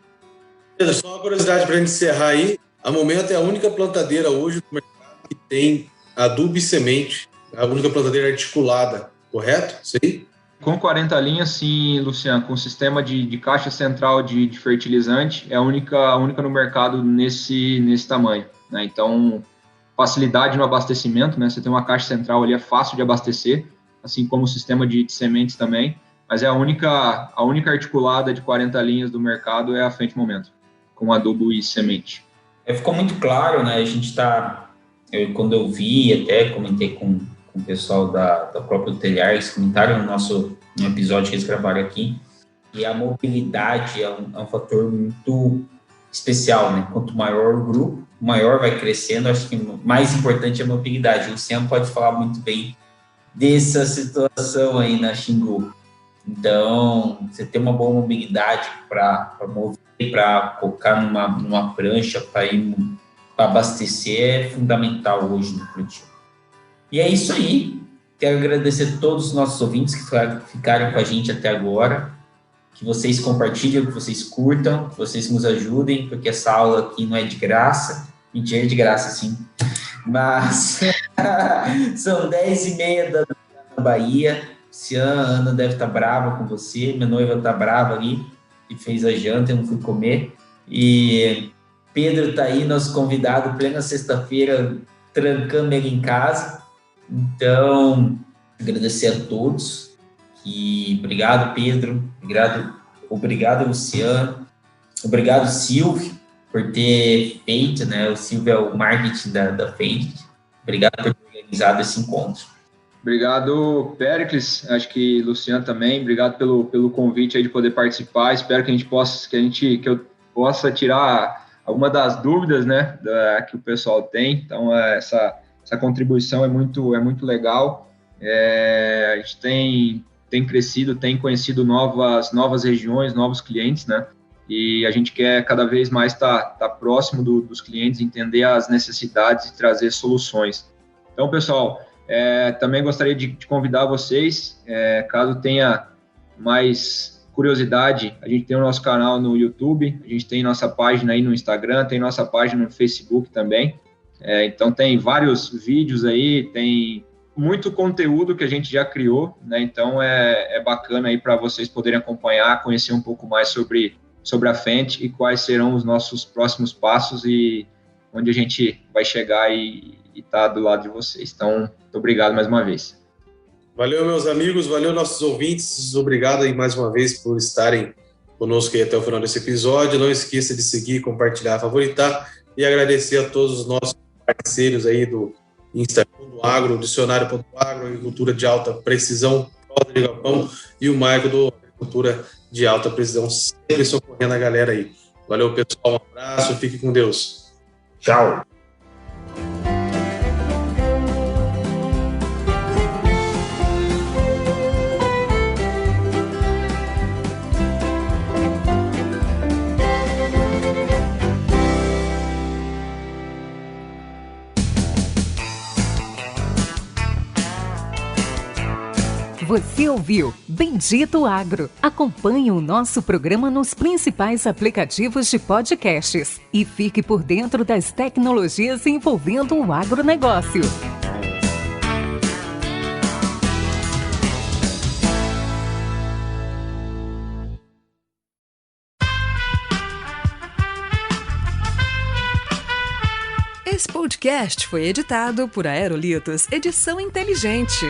Speaker 2: Só uma curiosidade para a gente encerrar aí. A Momentum é a única plantadeira hoje no mercado que tem adubo e semente. A única plantadeira articulada, correto? Isso aí?
Speaker 3: Com 40 linhas, sim, Luciano. Com sistema de caixa central de fertilizante, é a única no mercado nesse tamanho, né? Então, facilidade no abastecimento, né? Você tem uma caixa central ali, é fácil de abastecer, assim como o sistema de sementes também. Mas a única articulada de 40 linhas do mercado é a Fendt Momentum, com adubo e semente.
Speaker 4: Ficou muito claro, né? A gente quando eu vi, até comentei com o pessoal da própria Telhar, eles comentaram no episódio que eles gravaram aqui, e a mobilidade é um fator muito especial, né? Quanto maior o grupo, maior vai crescendo. Acho que o mais importante é a mobilidade. O Luciano pode falar muito bem dessa situação aí na Xingu. Então, você ter uma boa mobilidade para mover, para colocar numa prancha, para abastecer, é fundamental hoje no plantio. E é isso aí. Quero agradecer a todos os nossos ouvintes que ficaram com a gente até agora. Que vocês compartilhem, que vocês curtam, que vocês nos ajudem, porque essa aula aqui não é de graça. Mentira, é de graça, sim. Mas são 10h30 da manhã na Bahia. A Ana deve estar brava com você. Minha noiva está brava ali, que fez a janta, eu não fui comer. E Pedro está aí, nosso convidado, plena sexta-feira, trancando ele em casa. Então, agradecer a todos. E obrigado, Pedro. Obrigado, Luciano. Obrigado, Silvio, por ter feito, né? O Silvio é o marketing da Fendt. Obrigado por ter organizado esse encontro.
Speaker 3: Obrigado, Péricles. Acho que Luciano também. Obrigado pelo convite aí de poder participar. Espero que eu possa tirar alguma das dúvidas, né, que o pessoal tem. Então, essa contribuição é muito legal. A gente tem crescido, tem conhecido novas regiões, novos clientes, né? E a gente quer cada vez mais estar próximo dos clientes, entender as necessidades e trazer soluções. Então, pessoal, também gostaria de convidar vocês, caso tenha mais curiosidade, a gente tem o nosso canal no YouTube, a gente tem nossa página aí no Instagram, tem nossa página no Facebook também. Então, tem vários vídeos aí, tem muito conteúdo que a gente já criou, né? Então, é bacana aí para vocês poderem acompanhar, conhecer um pouco mais sobre a Fendt e quais serão os nossos próximos passos e onde a gente vai chegar e estar do lado de vocês. Então, muito obrigado mais uma vez.
Speaker 2: Valeu, meus amigos, valeu, nossos ouvintes. Obrigado aí mais uma vez por estarem conosco aí até o final desse episódio. Não esqueça de seguir, compartilhar, favoritar e agradecer a todos os nossos parceiros aí do Instagram do Agro, Dicionário.agro, Agricultura de Alta Precisão, Roda de Galpão e o Maico do Agricultura de Alta Precisão, sempre socorrendo a galera aí. Valeu, pessoal, um abraço, fique com Deus.
Speaker 4: Tchau.
Speaker 1: Você ouviu Bendito Agro. Acompanhe o nosso programa nos principais aplicativos de podcasts e fique por dentro das tecnologias envolvendo o agronegócio.
Speaker 5: Esse podcast foi editado por Aerolitos Edição Inteligente.